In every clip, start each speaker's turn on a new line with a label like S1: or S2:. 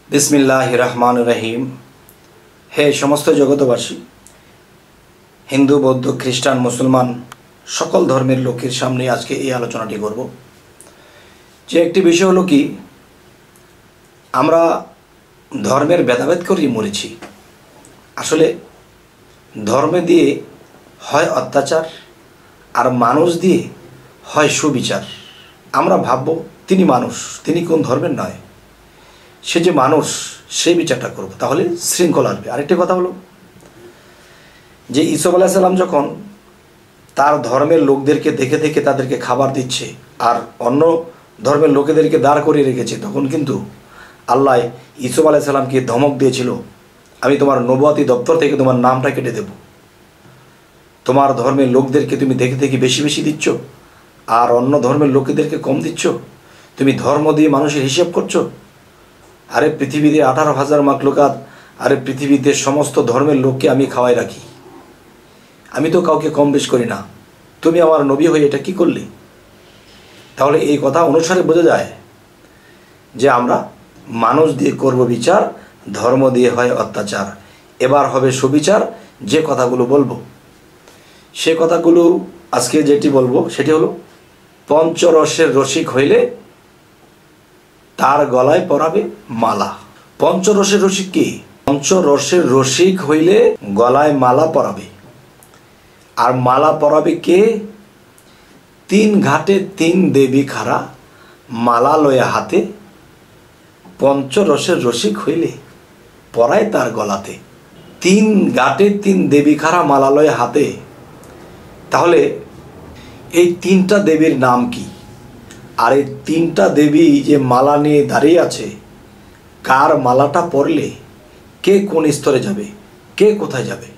S1: बिस्मिल्लाहिर रहमानिर रहीम। हे समस्त जगतबासी हिंदू बौद्ध ख्रिस्टान मुसलमान सकल धर्मेर लोकेर सामने आज के ये आलोचनाटी करब जे एकटी विषय हलो कि आमरा धर्मेर भेदाभेद करिए मरेछि। आसले धर्म दिए हय अत्याचार और मानुष दिए हय सुविचार। आमरा भाबबो तिनि मानुष, तिनि कोन धर्मेर नय, से जे मानुष से विचारटा करब ताहले शृंखला आसबे। आरेकटी कथा हलो जे ईसुफ आलाइहिस सालाम जखन तार धर्मेर लोकदेरके देखे देखे तादेरके खाबार दिच्छे और अन्य धर्मेर लोकेदेरके दाঁড় करिয়ে रेखेছে, तखन किन्तु आल्लाह ईसुफ आलाइहिस सालामके धमक दिएछिलो, आमि तोमार नबुवती दफ्तर थेके तोमार नामटा केटे देब। तोमार धर्मेर लोकदेरके तुमि देखे देखे बेशी बेशी दिচ্ছ और अन्य धर्मेर लोकेदेरके कम दिচ্ছ। तुमि धर्म दिए मानुषेर हिसाब करছো। अरे पृथिवीते 18,000 माखलुकात, अरे पृथिवीते समस्त धर्मेर लोकके आमि खावाई राखी, आमि तो काउके कम बेश करी ना। तुमि आमार नबी हये एटा कि करले? ताहले एई कथा अनुसारे बोझा जाय जे आमरा मानुष दिए करब विचार, धर्म दिए हय अत्याचार। एबार हबे सुविचार। जे कथागुलो बोलबो से कथागुलो आजके जेटी बोलबो सेटी हलो पंचरसेर रसिक हইলে तार गलाय पराबे माला। पंचरसेर रसिक के? पंचरसेर रसिक हইলে गलाय माला पराबे। और माला पराबे के? 3 घाटे 3 देवी खारा माला लया हाथे। पंचरसेर रसिक हইলে पराय तार गलाते। 3 घाटे 3 देवी खारा माला लया हाथे। ताहले এই 3টা দেবীর নাম কি? আর এই 3টা দেবী যে মালা নিয়ে দাঁড়িয়ে আছে, কার মালাটা পরলে কে কোন স্তরে যাবে, কে কোথায় যাবে?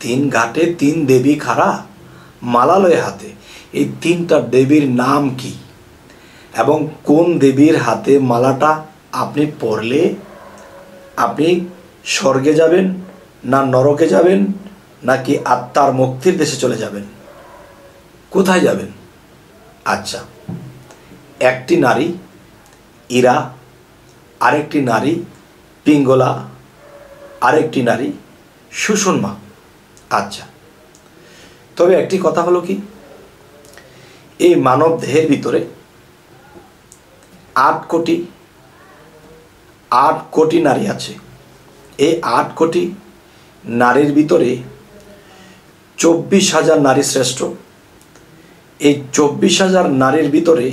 S1: 3 ঘাটে 3 দেবী খাড়া মালা লয়ে হাতে। এই 3টা দেবীর নাম কি এবং কোন দেবীর হাতে মালাটা আপনি পরলে আপনি স্বর্গে যাবেন না নরকে যাবেন নাকি আত্মার মুক্তির দেশে চলে যাবেন, কোথায় যাবেন? আচ্ছা, একটি নারী ইরা, আরেকটি নারী পিঙ্গলা, আরেকটি নারী সুষুম্না। আচ্ছা, তবে একটি কথা হলো কি, এই মানব দেহের ভিতরে 8 কোটি নারী আছে। এই 8 কোটি নারীর ভিতরে 24,000 নারী শ্রেষ্ঠ। এই 24,000 নারীর ভিতরে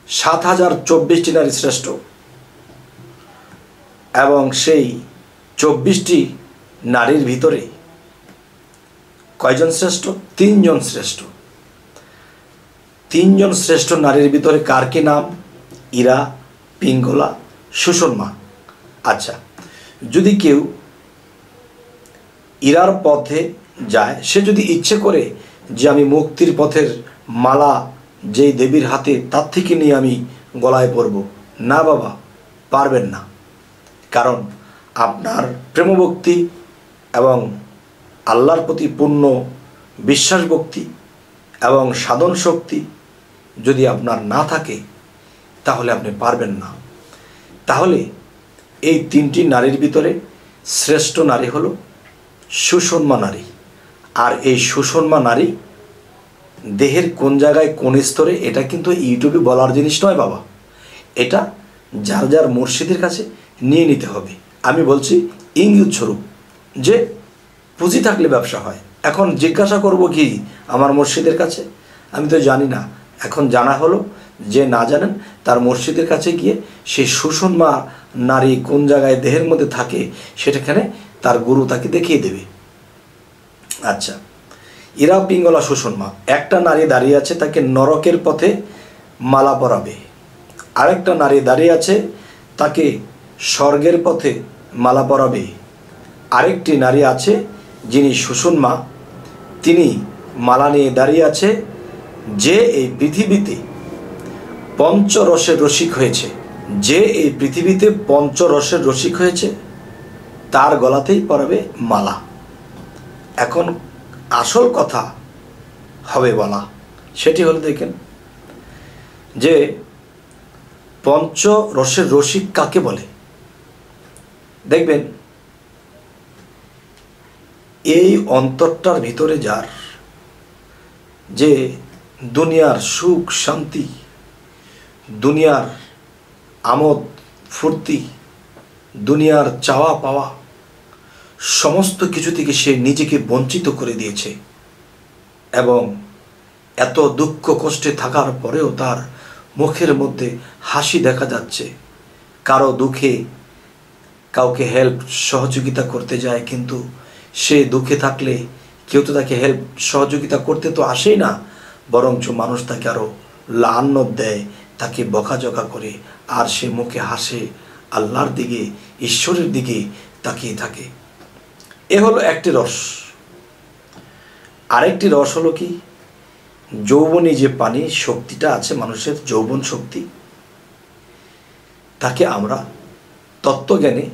S1: 7,024টি নারী শ্রেষ্ঠ এবং সেই 24টি নারীর ভিতরে কয়জন শ্রেষ্ঠ? 3 জন শ্রেষ্ঠ। 3 জন শ্রেষ্ঠ নারীর ভিতরে কার কি নাম? ইরা, পিঙ্গলা, সুষুম্না। আচ্ছা, যদি কেউ ইরার পথে যায়, সে যদি ইচ্ছে করে যে আমি মুক্তির পথের মালা যেই দেবীর হাতে তার থেকে নিয়ে আমি গলায় পরব, না বাবা, পারবেন না। কারণ আপনার প্রেমভক্তি এবং আল্লাহর প্রতি পূর্ণ বিশ্বাস ভক্তি এবং সাধন শক্তি যদি আপনার না থাকে তাহলে আপনি পারবেন না। তাহলে এই 3টি নারীর ভিতরে শ্রেষ্ঠ নারী হলো সুষুম্না নারী। আর এই সুষুম্না নারী দেহের কোন জায়গায় কোন স্তরে এটা কিন্তু ইউটিউবে বলার জিনিস নয় বাবা, এটা যার যার মুর্শিদের কাছে নিয়ে নিতে হবে। আমি বলছি ইঙ্গিত স্বরূপ যে পুঁজি থাকলে ব্যবসা হয়। এখন জিজ্ঞাসা করব কি আমার মুর্শিদের কাছে? আমি তো জানি না। এখন জানা হলো যে না জানেন তার মুর্শিদের কাছে গিয়ে সেই সুষুম্না নারী কোন জায়গায় দেহের মধ্যে থাকে সেটাখানে তার গুরু তাকে দেখিয়ে দেবে। আচ্ছা, ইরা, পিঙ্গলা, সুষুম্না। একটা নারী দাঁড়িয়ে আছে, তাকে নরকের পথে মালা পরাবে। আরেকটা নারী দাঁড়িয়ে আছে, তাকে স্বর্গের পথে মালা পরাবে। আরেকটি নারী আছে যিনি সুষুম্না, তিনি মালা নিয়ে দাঁড়িয়ে আছে যে এই পৃথিবীতে পঞ্চরসের রসিক হয়েছে। যে এই পৃথিবীতে পঞ্চরসের রসিক হয়েছে তার গলাতেই পরাবে মালা। এখন আসল কথা হবে বলা, সেটি হলো দেখেন যে পঞ্চ রসের রসিক কাকে বলে? দেখবেন এই অন্তরটার ভিতরে যার, যে দুনিয়ার সুখ শান্তি, দুনিয়ার আমোদ ফুর্তি, দুনিয়ার চাওয়া পাওয়া সমস্ত কিছু থেকে সে নিজেকে বঞ্চিত করে দিয়েছে, এবং এত দুঃখ কষ্টে থাকার পরেও তার মুখের মধ্যে হাসি দেখা যাচ্ছে। কারো দুঃখে কাউকে হেল্প সহযোগিতা করতে যায়, কিন্তু সে দুঃখে থাকলে কেউ তো তাকে হেল্প সহযোগিতা করতে তো আসেই না, বরঞ্চ মানুষ তাকে আরও লানত দেয়, তাকে বকাঝকা করে, আর সে মুখে হাসে, আল্লাহর দিকে ঈশ্বরের দিকে তাকিয়ে থাকে। এ হলো একটি রস। আরেকটি রস হলো কি, যৌবনী যে পানি শক্তিটা আছে মানুষের, যৌবন শক্তি, তাকে আমরা তত্ত্বজ্ঞানে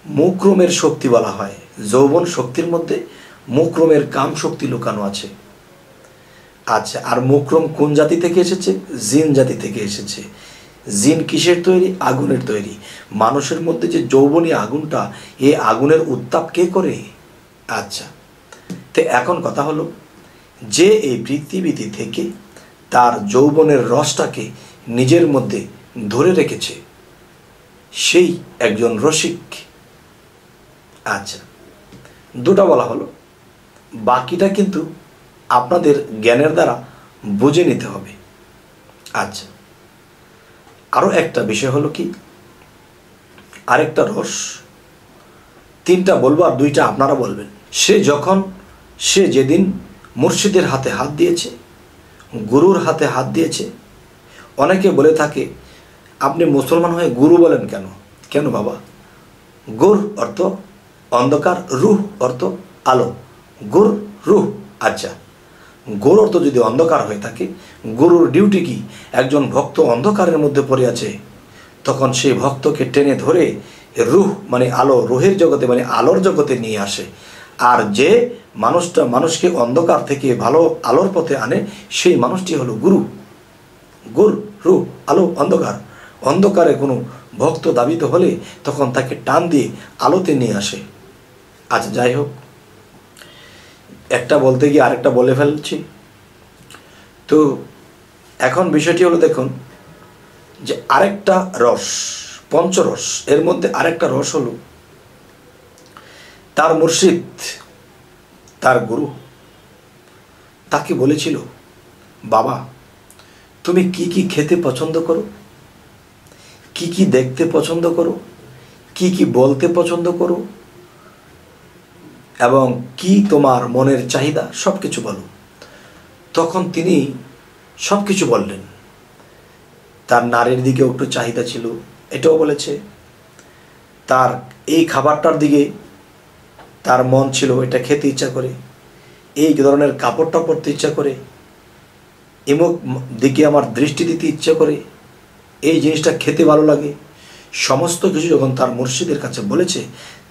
S1: মুক্রমের শক্তি বলা হয়। যৌবন শক্তির মধ্যে মুক্রমের কাম শক্তি লুকানো আছে। আচ্ছা, আর মুক্রম কোন জাতি থেকে এসেছে? জিন জাতি থেকে এসেছে। জিন কিসের তৈরি? আগুনের তৈরি। মানুষের মধ্যে যে যৌবনী আগুনটা, এই আগুনের উত্তাপ কে করে? আচ্ছা, তো এখন কথা হলো, যে এই পৃথিবীতে থেকে তার যৌবনের রসটাকে নিজের মধ্যে ধরে রেখেছে, সেই একজন রসিক। আচ্ছা, দুটা বলা হলো, বাকিটা কিন্তু আপনাদের জ্ঞানের দ্বারা বুঝে নিতে হবে। আচ্ছা, আরও একটা বিষয় হলো কি, আরেকটা রস, তিনটা বলবো আর দুইটা আপনারা বলবেন। সে যেদিন মুর্শিদের হাতে হাত দিয়েছে, গুরুর হাতে হাত দিয়েছে, অনেকে বলে থাকে আপনি মুসলমান হয়ে গুরু বলেন কেন? কেন বাবা? গুর অর্থ অন্ধকার, রুহ অর্থ আলো। গুর রুহ। আচ্ছা, গুর অর্থ যদি অন্ধকার হয়ে থাকে, গুরুর ডিউটি কি? একজন ভক্ত অন্ধকারের মধ্যে পড়ে আছে, তখন সেই ভক্তকে টেনে ধরে রুহ মানে আলো, রুহের জগতে মানে আলোর জগতে নিয়ে আসে। আর যে মানুষটা মানুষকে অন্ধকার থেকে ভালো আলোর পথে আনে, সেই মানুষটি হলো গুরু। গুর রুহ আলো অন্ধকার। অন্ধকারে কোনো ভক্ত দাবিত হলে তখন তাকে টান দিয়ে আলোতে নিয়ে আসে। আচ্ছা, যাই হোক, একটা বলতে গিয়ে আরেকটা বলে ফেলছি। তো এখন বিষয়টি হলো, দেখুন যে আরেকটা রস, পঞ্চরস, এর মধ্যে আরেকটা রস হলো তার মুর্শিদ, তার গুরু তাকে বলেছিল, বাবা তুমি কি কি খেতে পছন্দ করো, কি কি দেখতে পছন্দ করো, কি কি বলতে পছন্দ করো, এবং কি তোমার মনের চাহিদা, সব কিছু বলো। তখন তিনি সব কিছু বললেন। তার নারীর দিকেও একটু চাহিদা ছিল, এটাও বলেছে। তার এই খাবারটার দিকে তার মন ছিল, এটা খেতে ইচ্ছা করে। এই ধরনের কাপড়টা পরতে ইচ্ছা করে, এমুক দিকে আমার দৃষ্টি দিতে ইচ্ছা করে, এই জিনিসটা খেতে ভালো লাগে। সমস্ত কিছু যখন তার মুর্শিদের কাছে বলেছে,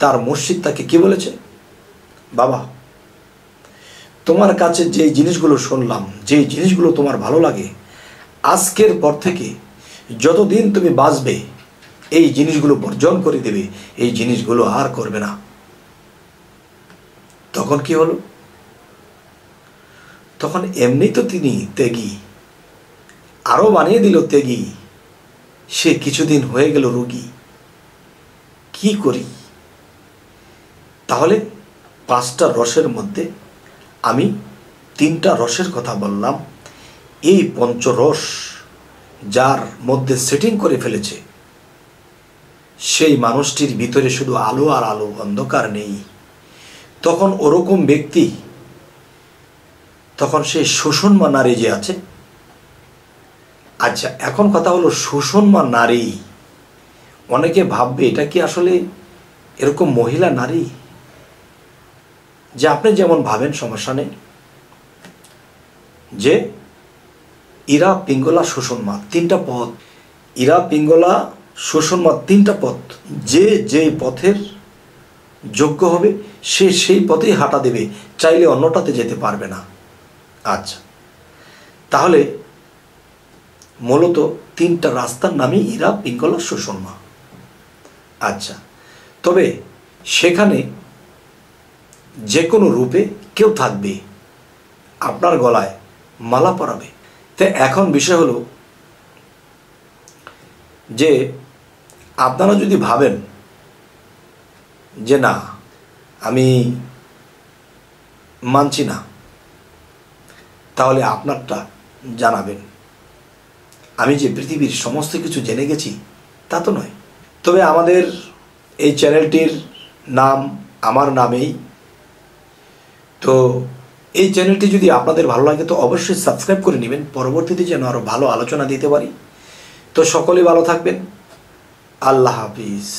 S1: তার মুর্শিদ তাকে কি বলেছে? বাবা তোমার কাছে যে জিনিসগুলো শুনলাম, যে জিনিসগুলো তোমার ভালো লাগে, আজকের পর থেকে যতদিন তুমি বাঁচবে এই জিনিসগুলো বর্জন করে দেবে, এই জিনিসগুলো আর করবে না। তখন কি হলো? তখন এমনি তো তিনি ত্যাগী, আরও বানিয়ে দিল ত্যাগী। সে কিছুদিন হয়ে গেল রোগী। কি করি? তাহলে পাঁচটা রসের মধ্যে আমি তিনটা রসের কথা বললাম। এই পঞ্চরস যার মধ্যে সেটিং করে ফেলেছে, সেই মানুষটির ভিতরে শুধু আলো আর আলো, অন্ধকার নেই। তখন ওরকম ব্যক্তি, তখন সেই সুষমা নারী যে আছে। আচ্ছা, এখন কথা হলো সুষমা নারী, অনেকে ভাববে এটা কি আসলে এরকম মহিলা নারী? যে আপনি যেমন ভাবেন সমস্যা নেই, যে ইরা পিঙ্গলা সুষমা তিনটা পথ, ইরা পিঙ্গলা সুষমা তিনটা পথ, যে যেই পথের যোগ্য হবে সে সেই পথেই হাঁটা দেবে, চাইলে অন্যটাতে যেতে পারবে না। আচ্ছা, তাহলে মূলত তিনটা রাস্তার নামই ইরা, পিঙ্গলা, সুষমা। আচ্ছা, তবে সেখানে যে কোনো রূপে কেউ থাকবে, আপনার গলায় মালা পরাবে। তো এখন বিষয় হলো যে আপনারা যদি ভাবেন যে না আমি মানছি না, তাহলে আপনারটা জানাবেন। আমি যে পৃথিবীর সমস্ত কিছু জেনে গেছি তা তো নয়। তবে আমাদের এই চ্যানেলটির নাম আমার নামেই। তো এই চ্যানেলটি যদি আপনাদের ভালো লাগে তো অবশ্যই সাবস্ক্রাইব করে নেবেন, পরবর্তীতে যেন আরও ভালো আলোচনা দিতে পারি। তো সকলেই ভালো থাকবেন। আল্লাহ হাফিজ।